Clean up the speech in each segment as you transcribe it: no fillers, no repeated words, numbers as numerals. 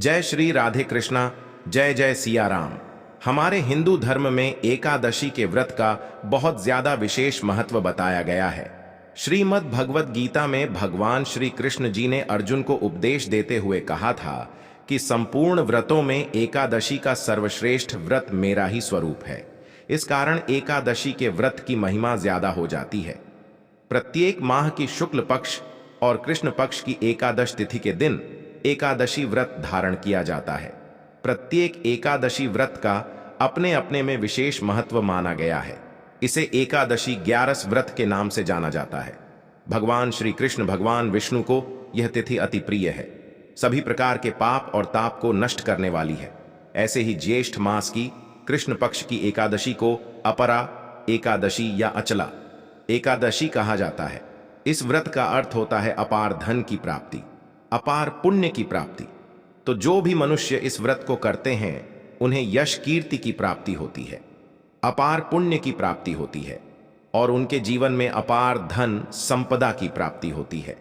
जय श्री राधे कृष्णा। जय जय सिया राम। हमारे हिंदू धर्म में एकादशी के व्रत का बहुत ज्यादा विशेष महत्व बताया गया है। श्रीमद् भगवत गीता में भगवान श्री कृष्ण जी ने अर्जुन को उपदेश देते हुए कहा था कि संपूर्ण व्रतों में एकादशी का सर्वश्रेष्ठ व्रत मेरा ही स्वरूप है। इस कारण एकादशी के व्रत की महिमा ज्यादा हो जाती है। प्रत्येक माह की शुक्ल पक्ष और कृष्ण पक्ष की एकादश तिथि के दिन एकादशी व्रत धारण किया जाता है। प्रत्येक एकादशी व्रत का अपने अपने में विशेष महत्व माना गया है। इसे एकादशी 11 व्रत के नाम से जाना जाता है। भगवान श्री कृष्ण भगवान विष्णु को यह तिथि अति प्रिय है। सभी प्रकार के पाप और ताप को नष्ट करने वाली है। ऐसे ही ज्येष्ठ मास की कृष्ण पक्ष की एकादशी को अपरा एकादशी या अचला एकादशी कहा जाता है। इस व्रत का अर्थ होता है अपार धन की प्राप्ति, अपार पुण्य की प्राप्ति। तो जो भी मनुष्य इस व्रत को करते हैं उन्हें यश कीर्ति की प्राप्ति होती है, अपार पुण्य की प्राप्ति होती है और उनके जीवन में अपार धन संपदा की प्राप्ति होती है।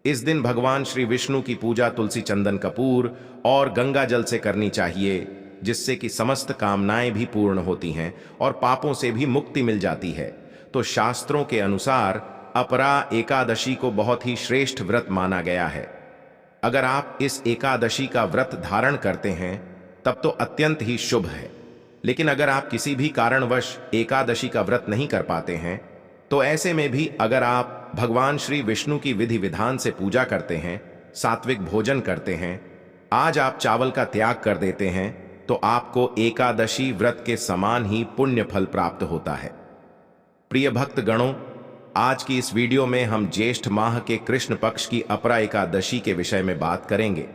इस दिन भगवान श्री विष्णु की पूजा तुलसी चंदन कपूर और गंगा जल से करनी चाहिए, जिससे कि समस्त कामनाएं भी पूर्ण होती हैं और पापों से भी मुक्ति मिल जाती है। तो शास्त्रों के अनुसार अपरा एकादशी को बहुत ही श्रेष्ठ व्रत माना गया है। अगर आप इस एकादशी का व्रत धारण करते हैं तब तो अत्यंत ही शुभ है। लेकिन अगर आप किसी भी कारणवश एकादशी का व्रत नहीं कर पाते हैं तो ऐसे में भी अगर आप भगवान श्री विष्णु की विधि विधान से पूजा करते हैं, सात्विक भोजन करते हैं, आज आप चावल का त्याग कर देते हैं, तो आपको एकादशी व्रत के समान ही पुण्य फल प्राप्त होता है। प्रिय भक्त गणों, आज की इस वीडियो में हम ज्येष्ठ माह के कृष्ण पक्ष की अपरा एकादशी के विषय में बात करेंगे।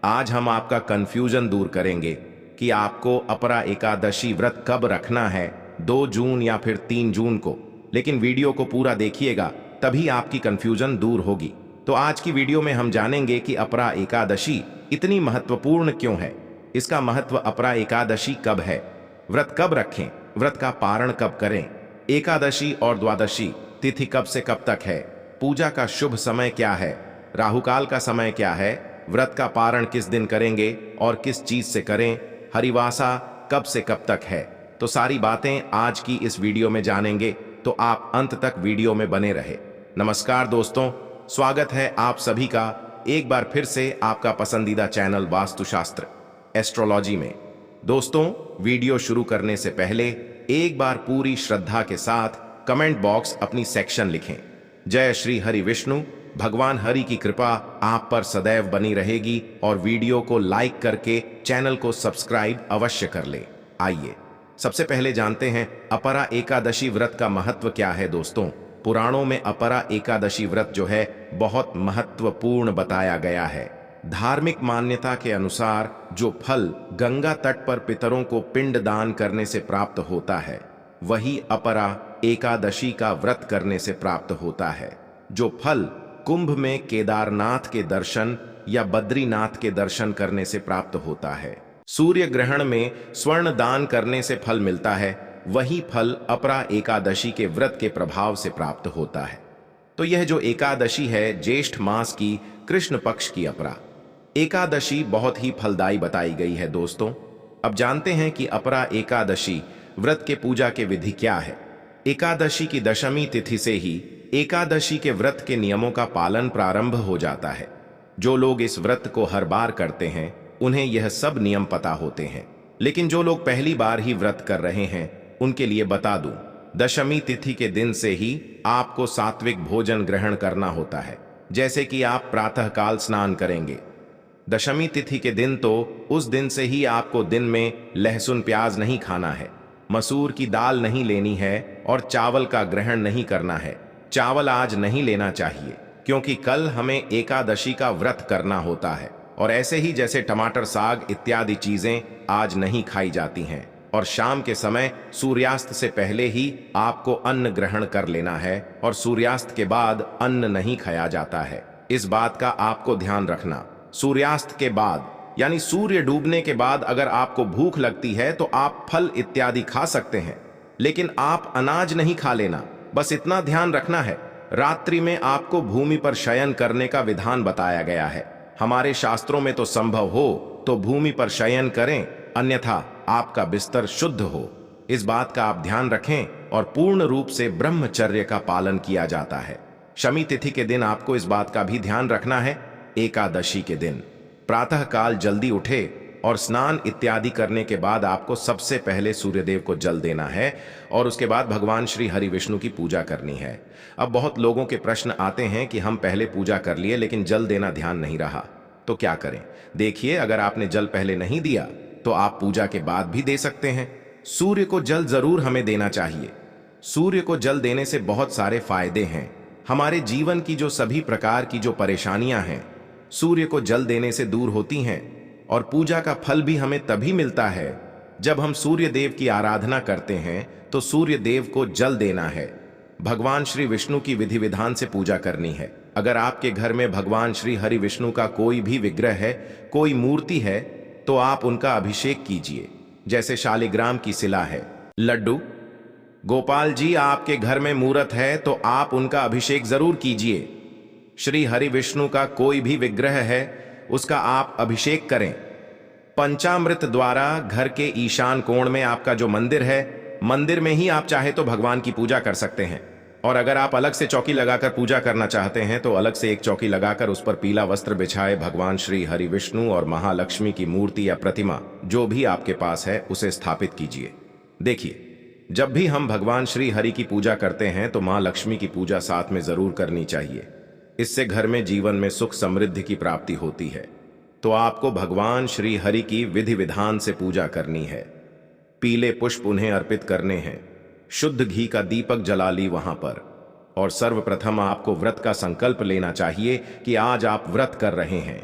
आज हम आपका कंफ्यूजन दूर करेंगे कि आपको अपरा एकादशी व्रत कब रखना है, 2 जून या फिर 3 जून को। लेकिन वीडियो को पूरा देखिएगा, तभी आपकी कंफ्यूजन दूर होगी। तो आज की वीडियो में हम जानेंगे कि अपरा एकादशी इतनी महत्वपूर्ण क्यों है, इसका महत्व अपरा एकादशी कब है, व्रत कब रखें, व्रत का पारण कब करें, एकादशी और द्वादशी तिथि कब से कब तक है, पूजा का शुभ समय क्या है, राहुकाल का समय क्या है, व्रत का पारण किस दिन करेंगे और किस चीज से करें, हरिवासा कब से कब तक है। तो सारी बातें आज की इस वीडियो में जानेंगे, तो आप अंत तक वीडियो में बने रहे। नमस्कार दोस्तों, स्वागत है आप सभी का एक बार फिर से आपका पसंदीदा चैनल वास्तुशास्त्र एस्ट्रोलॉजी में। दोस्तों, वीडियो शुरू करने से पहले एक बार पूरी श्रद्धा के साथ कमेंट बॉक्स अपनी सेक्शन लिखें। जय श्री हरि विष्णु। भगवान हरि की कृपा आप पर सदैव बनी रहेगी और वीडियो को लाइक करके चैनल को सब्सक्राइब अवश्य कर ले। आइए सबसे पहले जानते हैं अपरा एकादशी व्रत का महत्व क्या है। दोस्तों, पुराणों में अपरा एकादशी व्रत जो है बहुत महत्वपूर्ण बताया गया है। धार्मिक मान्यता के अनुसार जो फल गंगा तट पर पितरों को पिंड दान करने से प्राप्त होता है, वही अपरा एकादशी का व्रत करने से प्राप्त होता है। जो फल कुंभ में केदारनाथ के दर्शन या बद्रीनाथ के दर्शन करने से प्राप्त होता है, सूर्य ग्रहण में स्वर्ण दान करने से फल मिलता है, वही फल अपरा एकादशी के व्रत के प्रभाव से प्राप्त होता है। तो यह जो एकादशी है, ज्येष्ठ मास की कृष्ण पक्ष की अपरा एकादशी बहुत ही फलदायी बताई गई है। दोस्तों, अब जानते हैं कि अपरा एकादशी व्रत के पूजा के विधि क्या है। एकादशी की दशमी तिथि से ही एकादशी के व्रत के नियमों का पालन प्रारंभ हो जाता है। जो लोग इस व्रत को हर बार करते हैं उन्हें यह सब नियम पता होते हैं, लेकिन जो लोग पहली बार ही व्रत कर रहे हैं उनके लिए बता दूं, दशमी तिथि के दिन से ही आपको सात्विक भोजन ग्रहण करना होता है। जैसे कि आप प्रातःकाल स्नान करेंगे। दशमी तिथि के दिन तो उस दिन से ही आपको दिन में लहसुन प्याज नहीं खाना है, मसूर की दाल नहीं लेनी है और चावल का ग्रहण नहीं करना है। चावल आज नहीं लेना चाहिए क्योंकि कल हमें एकादशी का व्रत करना होता है। और ऐसे ही जैसे टमाटर, साग इत्यादि चीजें आज नहीं खाई जाती हैं। और शाम के समय सूर्यास्त से पहले ही आपको अन्न ग्रहण कर लेना है और सूर्यास्त के बाद अन्न नहीं खाया जाता है। इस बात का आपको ध्यान रखना। सूर्यास्त के बाद यानी सूर्य डूबने के बाद अगर आपको भूख लगती है तो आप फल इत्यादि खा सकते हैं, लेकिन आप अनाज नहीं खा लेना। बस इतना ध्यान रखना है। रात्रि में आपको भूमि पर शयन करने का विधान बताया गया है। हमारे शास्त्रों में तो संभव हो तो भूमि पर शयन करें, अन्यथा आपका बिस्तर शुद्ध हो। इस बात का आप ध्यान रखें और पूर्ण रूप से ब्रह्मचर्य का पालन किया जाता है। शमी तिथि के दिन आपको इस बात का भी ध्यान रखना है। एकादशी के दिन प्रातः काल जल्दी उठे और स्नान इत्यादि करने के बाद आपको सबसे पहले सूर्यदेव को जल देना है और उसके बाद भगवान श्री हरि विष्णु की पूजा करनी है। अब बहुत लोगों के प्रश्न आते हैं कि हम पहले पूजा कर लिए लेकिन जल देना ध्यान नहीं रहा, तो क्या करें? देखिए, अगर आपने जल पहले नहीं दिया तो आप पूजा के बाद भी दे सकते हैं। सूर्य को जल जरूर हमें देना चाहिए। सूर्य को जल देने से बहुत सारे फायदे हैं। हमारे जीवन की जो सभी प्रकार की जो परेशानियां हैं, सूर्य को जल देने से दूर होती हैं और पूजा का फल भी हमें तभी मिलता है जब हम सूर्य देव की आराधना करते हैं। तो सूर्य देव को जल देना है, भगवान श्री विष्णु की विधि विधान से पूजा करनी है। अगर आपके घर में भगवान श्री हरि विष्णु का कोई भी विग्रह है, कोई मूर्ति है, तो आप उनका अभिषेक कीजिए। जैसे शालिग्राम की शिला है, लड्डू गोपाल जी आपके घर में मूर्त है तो आप उनका अभिषेक जरूर कीजिए। श्री हरि विष्णु का कोई भी विग्रह है, उसका आप अभिषेक करें। पंचामृत द्वारा घर के ईशान कोण में आपका जो मंदिर है, मंदिर में ही आप चाहे तो भगवान की पूजा कर सकते हैं। और अगर आप अलग से चौकी लगाकर पूजा करना चाहते हैं तो अलग से एक चौकी लगाकर उस पर पीला वस्त्र बिछाए भगवान श्री हरि विष्णु और महालक्ष्मी की मूर्ति या प्रतिमा जो भी आपके पास है उसे स्थापित कीजिए। देखिए, जब भी हम भगवान श्री हरि की पूजा करते हैं तो मां लक्ष्मी की पूजा साथ में जरूर करनी चाहिए। इससे घर में जीवन में सुख समृद्धि की प्राप्ति होती है। तो आपको भगवान श्री हरि की विधि विधान से पूजा करनी है। पीले पुष्प उन्हें अर्पित करने हैं। शुद्ध घी का दीपक जला ली वहां पर। और सर्वप्रथम आपको व्रत का संकल्प लेना चाहिए कि आज आप व्रत कर रहे हैं।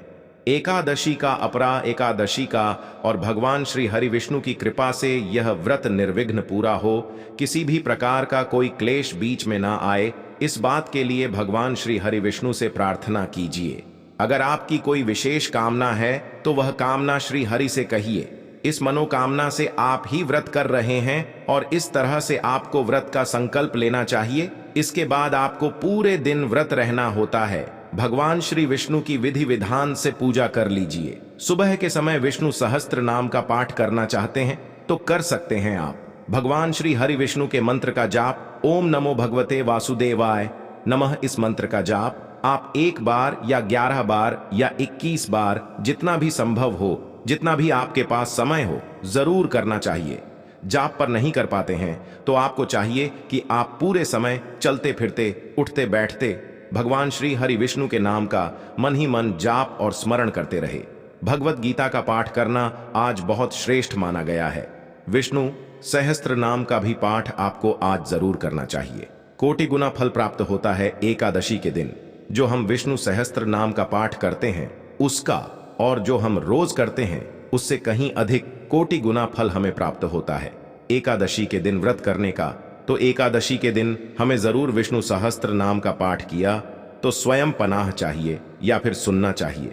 एकादशी का, अपरा एकादशी का, और भगवान श्री हरि विष्णु की कृपा से यह व्रत निर्विघ्न पूरा हो, किसी भी प्रकार का कोई क्लेश बीच में ना आए, इस बात के लिए भगवान श्री हरि विष्णु से प्रार्थना कीजिए। अगर आपकी कोई विशेष कामना है तो वह कामना श्री हरि से कहिए। इस मनोकामना से आप ही व्रत कर रहे हैं और इस तरह से आपको व्रत का संकल्प लेना चाहिए। इसके बाद आपको पूरे दिन व्रत रहना होता है। भगवान श्री विष्णु की विधि विधान से पूजा कर लीजिए। सुबह के समय विष्णु सहस्त्र नाम का पाठ करना चाहते हैं तो कर सकते हैं आप। भगवान श्री हरि विष्णु के मंत्र का जाप, ओम नमो भगवते वासुदेवाय नमः, इस मंत्र का जाप आप 1 बार या 11 बार या 21 बार, जितना भी संभव हो, जितना भी आपके पास समय हो, जरूर करना चाहिए। जाप पर नहीं कर पाते हैं तो आपको चाहिए कि आप पूरे समय चलते फिरते, उठते बैठते भगवान श्री हरि विष्णु के नाम का मन ही मन जाप और स्मरण करते रहे। भगवत गीता का पाठ करना आज बहुत श्रेष्ठ माना गया है। विष्णु सहस्त्र नाम का भी पाठ आपको आज जरूर करना चाहिए। कोटि गुना फल प्राप्त होता है एकादशी के दिन। जो हम विष्णु सहस्त्र नाम का पाठ करते हैं उसका, और जो हम रोज करते हैं उससे कहीं अधिक कोटि गुना फल हमें प्राप्त होता है। एकादशी के दिन व्रत करने का, तो एकादशी के दिन हमें जरूर विष्णु सहस्त्र नाम का पाठ किया तो स्वयं पनाह चाहिए या फिर सुनना चाहिए।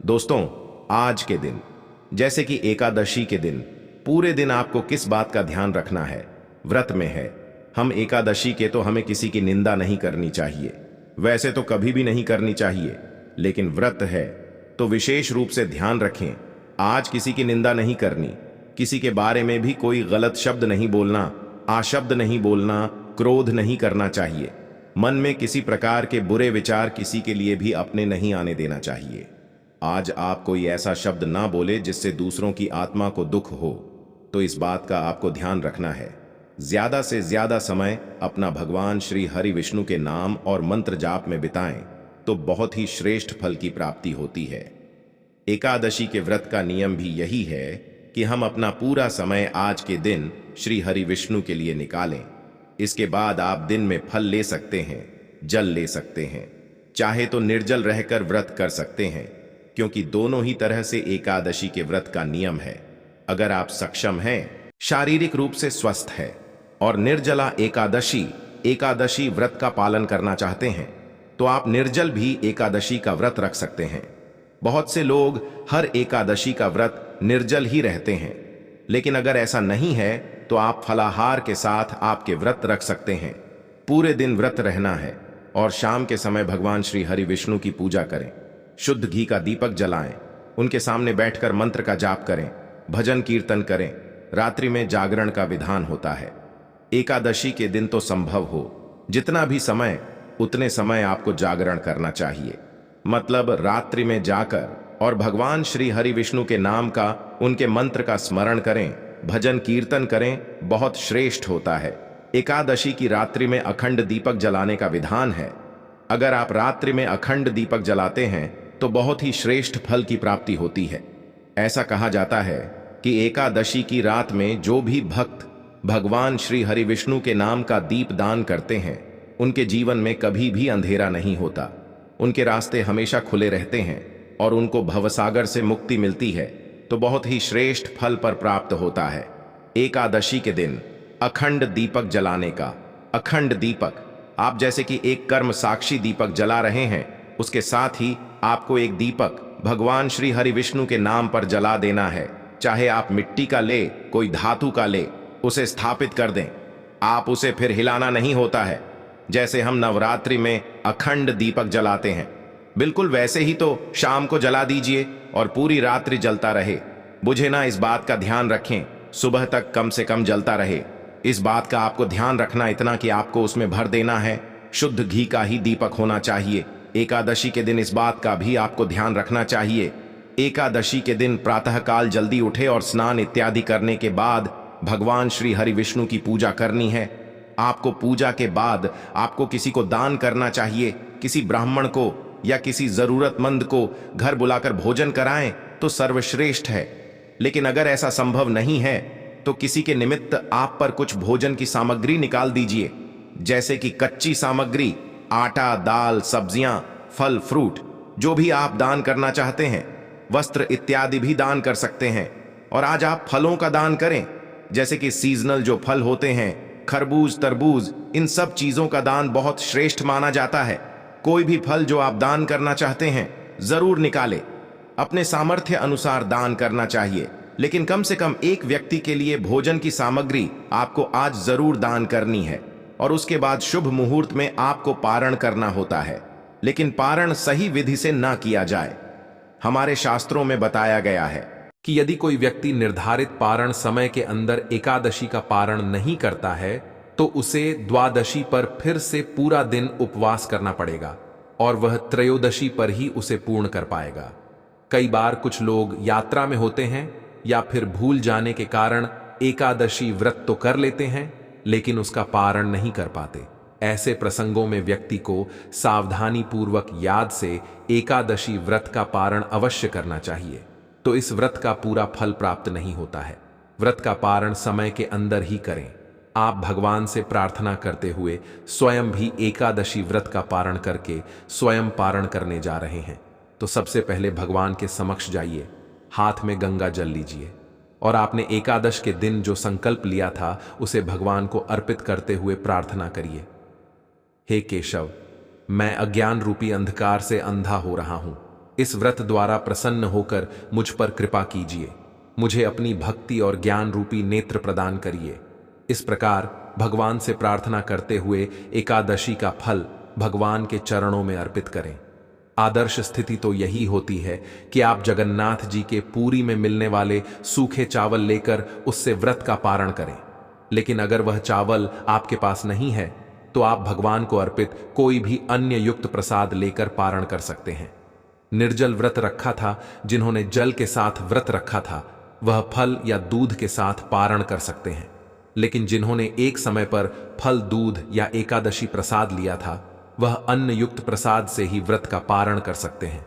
दोस्तों, आज के दिन जैसे कि एकादशी के दिन, पूरे दिन आपको किस बात का ध्यान रखना है? व्रत में है हम एकादशी के, तो हमें किसी की निंदा नहीं करनी चाहिए। वैसे तो कभी भी नहीं करनी चाहिए, लेकिन व्रत है तो विशेष रूप से ध्यान रखें। आज किसी की निंदा नहीं करनी, किसी के बारे में भी कोई गलत शब्द नहीं बोलना, आशब्द नहीं बोलना, क्रोध नहीं करना चाहिए। मन में किसी प्रकार के बुरे विचार किसी के लिए भी अपने नहीं आने देना चाहिए। आज आप कोई ऐसा शब्द ना बोले जिससे दूसरों की आत्मा को दुख हो, तो इस बात का आपको ध्यान रखना है। ज्यादा से ज्यादा समय अपना भगवान श्री हरि विष्णु के नाम और मंत्र जाप में बिताएं तो बहुत ही श्रेष्ठ फल की प्राप्ति होती है। एकादशी के व्रत का नियम भी यही है कि हम अपना पूरा समय आज के दिन श्री हरि विष्णु के लिए निकालें। इसके बाद आप दिन में फल ले सकते हैं, जल ले सकते हैं, चाहे तो निर्जल रहकर व्रत कर सकते हैं, क्योंकि दोनों ही तरह से एकादशी के व्रत का नियम है। अगर आप सक्षम हैं, शारीरिक रूप से स्वस्थ है और निर्जला एकादशी व्रत का पालन करना चाहते हैं तो आप निर्जल भी एकादशी का व्रत रख सकते हैं। बहुत से लोग हर एकादशी का व्रत निर्जल ही रहते हैं, लेकिन अगर ऐसा नहीं है तो आप फलाहार के साथ आपके व्रत रख सकते हैं। पूरे दिन व्रत रहना है और शाम के समय भगवान श्री हरि विष्णु की पूजा करें। शुद्ध घी का दीपक जलाएं उनके सामने बैठकर मंत्र का जाप करें, भजन कीर्तन करें। रात्रि में जागरण का विधान होता है। एकादशी के दिन तो संभव हो जितना भी समय, उतने समय आपको जागरण करना चाहिए। मतलब रात्रि में जाकर और भगवान श्री हरि विष्णु के नाम का, उनके मंत्र का स्मरण करें, भजन कीर्तन करें, बहुत श्रेष्ठ होता है। एकादशी की रात्रि में अखंड दीपक जलाने का विधान है। अगर आप रात्रि में अखंड दीपक जलाते हैं तो बहुत ही श्रेष्ठ फल की प्राप्ति होती है। ऐसा कहा जाता है कि एकादशी की रात में जो भी भक्त भगवान श्री हरि विष्णु के नाम का दीप दान करते हैं, उनके जीवन में कभी भी अंधेरा नहीं होता। उनके रास्ते हमेशा खुले रहते हैं और उनको भवसागर से मुक्ति मिलती है, तो बहुत ही श्रेष्ठ फल पर प्राप्त होता है। एकादशी के दिन अखंड दीपक जलाने का, अखंड दीपक, आप जैसे कि एक कर्म साक्षी दीपक जला रहे हैं, उसके साथ ही आपको एक दीपक भगवान श्री हरि विष्णु के नाम पर जला देना है। चाहे आप मिट्टी का ले, कोई धातु का ले, उसे स्थापित कर दें। आप उसे फिर हिलाना नहीं होता है। जैसे हम नवरात्रि में अखंड दीपक जलाते हैं, बिल्कुल वैसे ही तो शाम को जला दीजिए और पूरी रात्रि जलता रहे। बुझे ना, इस बात का ध्यान रखें, सुबह तक कम से कम जलता रहे। इस बात का आपको ध्यान रखना इतना कि आपको उसमें भर देना है। शुद्ध घी का ही दीपक होना चाहिए। एकादशी के दिन इस बात का भी आपको ध्यान रखना चाहिए। एकादशी के दिन प्रातःकाल जल्दी उठे और स्नान इत्यादि करने के बाद भगवान श्री हरि विष्णु की पूजा करनी है। आपको पूजा के बाद आपको किसी को दान करना चाहिए। किसी ब्राह्मण को या किसी जरूरतमंद को घर बुलाकर भोजन कराएं तो सर्वश्रेष्ठ है। लेकिन अगर ऐसा संभव नहीं है तो किसी के निमित्त आप पर कुछ भोजन की सामग्री निकाल दीजिए, जैसे कि कच्ची सामग्री, आटा, दाल, सब्जियां, फल, फ्रूट, जो भी आप दान करना चाहते हैं। वस्त्र इत्यादि भी दान कर सकते हैं। और आज आप फलों का दान करें, जैसे कि सीजनल जो फल होते हैं, खरबूज, तरबूज, इन सब चीजों का दान बहुत श्रेष्ठ माना जाता है। कोई भी फल जो आप दान करना चाहते हैं जरूर निकालें। अपने सामर्थ्य अनुसार दान करना चाहिए, लेकिन कम से कम एक व्यक्ति के लिए भोजन की सामग्री आपको आज जरूर दान करनी है। और उसके बाद शुभ मुहूर्त में आपको पारण करना होता है, लेकिन पारण सही विधि से ना किया जाए। हमारे शास्त्रों में बताया गया है कि यदि कोई व्यक्ति निर्धारित पारण समय के अंदर एकादशी का पारण नहीं करता है तो उसे द्वादशी पर फिर से पूरा दिन उपवास करना पड़ेगा और वह त्रयोदशी पर ही उसे पूर्ण कर पाएगा। कई बार कुछ लोग यात्रा में होते हैं या फिर भूल जाने के कारण एकादशी व्रत तो कर लेते हैं लेकिन उसका पारण नहीं कर पाते। ऐसे प्रसंगों में व्यक्ति को सावधानी पूर्वक याद से एकादशी व्रत का पारण अवश्य करना चाहिए, तो इस व्रत का पूरा फल प्राप्त नहीं होता है। व्रत का पारण समय के अंदर ही करें। आप भगवान से प्रार्थना करते हुए स्वयं भी एकादशी व्रत का पारण करके स्वयं पारण करने जा रहे हैं, तो सबसे पहले भगवान के समक्ष जाइए, हाथ में गंगा जल लीजिए और आपने एकादश के दिन जो संकल्प लिया था उसे भगवान को अर्पित करते हुए प्रार्थना करिए। हे केशव, मैं अज्ञान रूपी अंधकार से अंधा हो रहा हूं। इस व्रत द्वारा प्रसन्न होकर मुझ पर कृपा कीजिए। मुझे अपनी भक्ति और ज्ञान रूपी नेत्र प्रदान करिए। इस प्रकार भगवान से प्रार्थना करते हुए एकादशी का फल भगवान के चरणों में अर्पित करें। आदर्श स्थिति तो यही होती है कि आप जगन्नाथ जी के पुरी में मिलने वाले सूखे चावल लेकर उससे व्रत का पारण करें। लेकिन अगर वह चावल आपके पास नहीं है तो आप भगवान को अर्पित कोई भी अन्य युक्त प्रसाद लेकर पारण कर सकते हैं। निर्जल व्रत रखा था जिन्होंने जल के साथ व्रत रखा था वह फल या दूध के साथ पारण कर सकते हैं, लेकिन जिन्होंने एक समय पर फल, दूध या एकादशी प्रसाद लिया था वह अन्न युक्त प्रसाद से ही व्रत का पारण कर सकते हैं।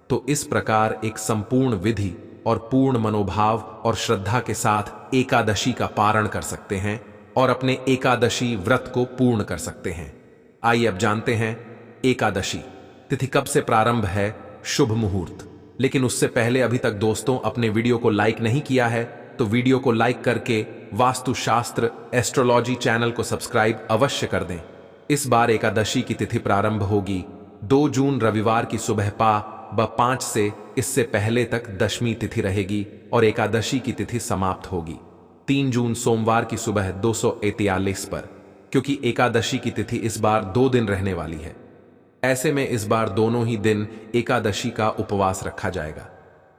तो इस प्रकार एक संपूर्ण विधि और पूर्ण मनोभाव और श्रद्धा के साथ एकादशी का पारण कर सकते हैं और अपने एकादशी व्रत को पूर्ण कर सकते हैं। आइए अब जानते हैं एकादशी तिथि कब से प्रारंभ है, शुभ मुहूर्त। लेकिन उससे पहले अभी तक दोस्तों अपने वीडियो को लाइक नहीं किया है तो वीडियो को लाइक करके वास्तुशास्त्र एस्ट्रोलॉजी चैनल को सब्सक्राइब अवश्य कर दें। इस बार एकादशी की तिथि प्रारंभ होगी 2 जून रविवार की सुबह 5 से। इससे पहले तक दशमी तिथि रहेगी और एकादशी की तिथि समाप्त होगी 3 जून सोमवार की सुबह 243 पर, क्योंकि एकादशी की तिथि इस बार 2 दिन रहने वाली है। ऐसे में इस बार दोनों ही दिन एकादशी का उपवास रखा जाएगा।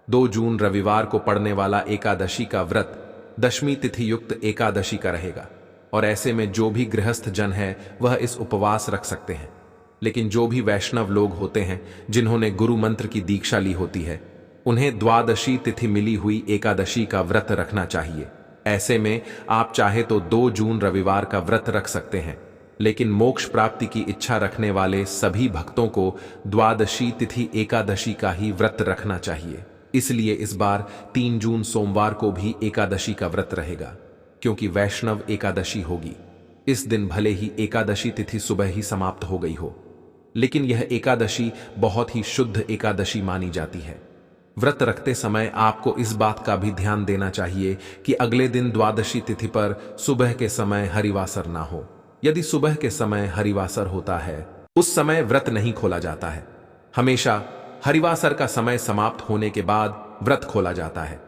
2 जून रविवार को पड़ने वाला एकादशी का व्रत दशमी तिथि युक्त एकादशी का रहेगा और ऐसे में जो भी गृहस्थ जन है वह इस उपवास रख सकते हैं। लेकिन जो भी वैष्णव लोग होते हैं जिन्होंने गुरु मंत्र की दीक्षा ली होती है उन्हें द्वादशी तिथि मिली हुई एकादशी का व्रत रखना चाहिए। ऐसे में आप चाहे तो 2 जून रविवार का व्रत रख सकते हैं, लेकिन मोक्ष प्राप्ति की इच्छा रखने वाले सभी भक्तों को द्वादशी तिथि एकादशी का ही व्रत रखना चाहिए। इसलिए इस बार 3 जून सोमवार को भी एकादशी का व्रत रहेगा, क्योंकि वैष्णव एकादशी होगी। इस दिन भले ही एकादशी तिथि सुबह ही समाप्त हो गई हो, लेकिन यह एकादशी बहुत ही शुद्ध एकादशी मानी जाती है। व्रत रखते समय आपको इस बात का भी ध्यान देना चाहिए कि अगले दिन द्वादशी तिथि पर सुबह के समय हरिवासर ना हो। यदि सुबह के समय हरिवासर होता है उस समय व्रत नहीं खोला जाता है। हमेशा हरिवासर का समय समाप्त होने के बाद व्रत खोला जाता है।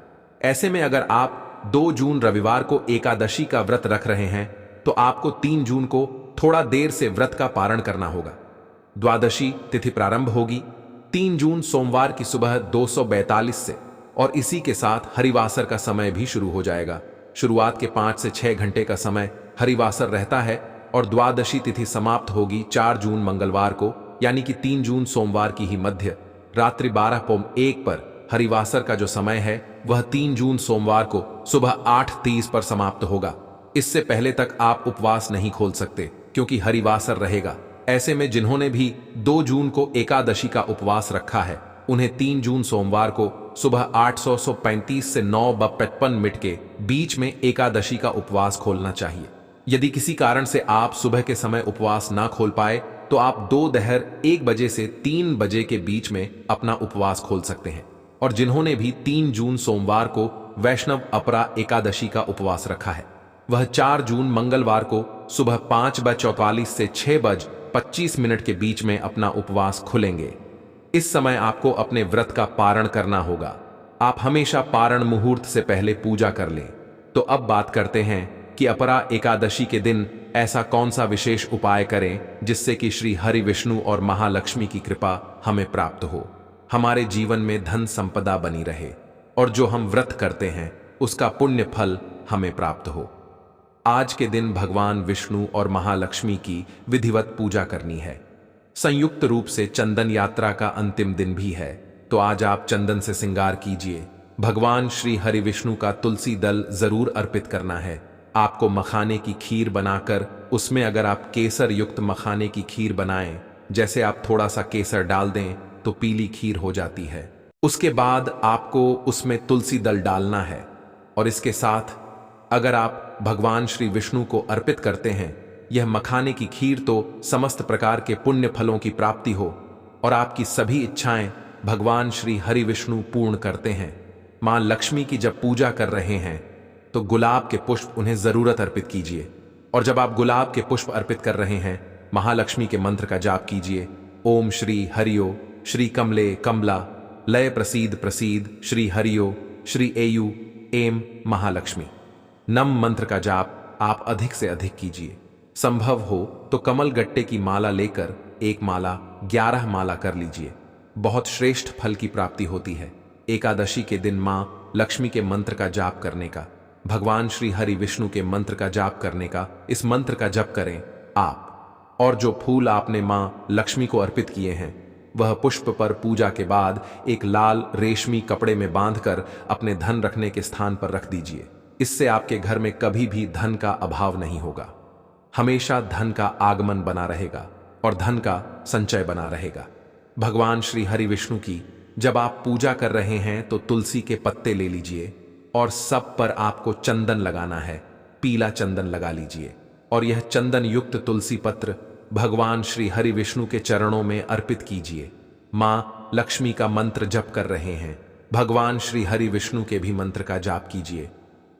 ऐसे में अगर आप 2 जून रविवार को एकादशी का व्रत रख रहे हैं तो आपको 3 जून को थोड़ा देर से व्रत का पारण करना होगा। द्वादशी तिथि प्रारंभ होगी 3 जून सोमवार की सुबह 242 से और इसी के साथ हरिवासर का समय भी शुरू हो जाएगा। शुरुआत के 5 से 6 घंटे का समय हरिवासर रहता है और द्वादशी तिथि समाप्त होगी 4 जून मंगलवार को, यानी कि 3 जून सोमवार की ही मध्य रात्रि 12:01 पर। हरिवासर का जो समय है वह 3 जून सोमवार को सुबह 8:30 पर समाप्त होगा। इससे पहले तक आप उपवास नहीं खोल सकते क्योंकि हरिवासर रहेगा। ऐसे में जिन्होंने भी 2 जून को एकादशी का उपवास रखा है उन्हें 3 जून सोमवार को सुबह 8:35 से 9:55 के बीच में एकादशी का उपवास खोलना चाहिए। यदि किसी कारण से आप सुबह के समय उपवास ना खोल पाए तो आप दोपहर 1 बजे से 3 बजे के बीच में अपना उपवास खोल सकते हैं। और जिन्होंने भी 3 जून सोमवार को वैष्णव अपरा एकादशी का उपवास रखा है वह 4 जून मंगलवार को सुबह 5:44 से 6:25 के बीच में अपना उपवास खुलेंगे। इस समय आपको अपने व्रत का पारण करना होगा। आप हमेशा पारण मुहूर्त से पहले पूजा कर लें। तो अब बात करते हैं कि अपरा एकादशी के दिन ऐसा कौन सा विशेष उपाय करें जिससे कि श्री हरि विष्णु और महालक्ष्मी की कृपा हमें प्राप्त हो, हमारे जीवन में धन संपदा बनी रहे और जो हम व्रत करते हैं उसका पुण्य फल हमें प्राप्त हो। आज के दिन भगवान विष्णु और महालक्ष्मी की विधिवत पूजा करनी है। संयुक्त रूप से चंदन यात्रा का अंतिम दिन भी है, तो आज आप चंदन से श्रृंगार कीजिए। भगवान श्री हरि विष्णु का तुलसी दल जरूर अर्पित करना है। आपको मखाने की खीर बनाकर उसमें अगर आप केसर युक्त मखाने की खीर बनाएं, जैसे आप थोड़ा सा केसर डाल दें तो पीली खीर हो जाती है। उसके बाद आपको उसमें तुलसी दल डालना है और इसके साथ अगर आप भगवान श्री विष्णु को अर्पित करते हैं यह मखाने की खीर तो समस्त प्रकार के पुण्य फलों की प्राप्ति हो और आपकी सभी इच्छाएं भगवान श्री हरि विष्णु पूर्ण करते हैं। मां लक्ष्मी की जब पूजा कर रहे हैं तो गुलाब के पुष्प उन्हें जरूरत अर्पित कीजिए और जब आप गुलाब के पुष्प अर्पित कर रहे हैं महालक्ष्मी के मंत्र का जाप कीजिए। ओम श्री हरिओ श्री कमले कमला लय प्रसीद प्रसीद श्री हरिओ श्री एयु एम महालक्ष्मी। नम मंत्र का जाप आप अधिक से अधिक कीजिए। संभव हो तो कमल गट्टे की माला लेकर 1 माला 11 माला कर लीजिए। बहुत श्रेष्ठ फल की प्राप्ति होती है। एकादशी के दिन मां लक्ष्मी के मंत्र का जाप करने का, भगवान श्री हरि विष्णु के मंत्र का जाप करने का, इस मंत्र का जप करें आप। और जो फूल आपने मां लक्ष्मी को अर्पित किए हैं वह पुष्प पर पूजा के बाद एक लाल रेशमी कपड़े में बांधकर अपने धन रखने के स्थान पर रख दीजिए। इससे आपके घर में कभी भी धन का अभाव नहीं होगा। हमेशा धन का आगमन बना रहेगा और धन का संचय बना रहेगा। भगवान श्री हरि विष्णु की जब आप पूजा कर रहे हैं तो तुलसी के पत्ते ले लीजिए और सब पर आपको चंदन लगाना है। पीला चंदन लगा लीजिए और यह चंदन युक्त तुलसी पत्र भगवान श्री हरि विष्णु के चरणों में अर्पित कीजिए। मां लक्ष्मी का मंत्र जप कर रहे हैं, भगवान श्री हरि विष्णु के भी मंत्र का जाप कीजिए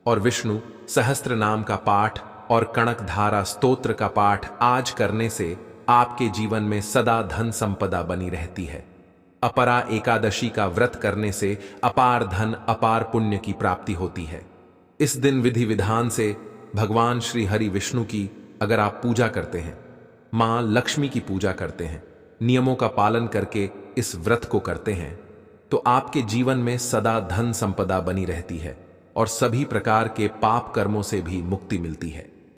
और विष्णु सहस्त्र नाम का पाठ और कणक धारा स्तोत्र का पाठ आज करने से आपके जीवन में सदा धन संपदा बनी रहती है। अपरा एकादशी का व्रत करने से अपार धन अपार पुण्य की प्राप्ति होती है। इस दिन विधि विधान से भगवान श्री हरि विष्णु की अगर आप पूजा करते हैं, मां लक्ष्मी की पूजा करते हैं, नियमों का पालन करके इस व्रत को करते हैं तो आपके जीवन में सदा धन संपदा बनी रहती है और सभी प्रकार के पाप कर्मों से भी मुक्ति मिलती है।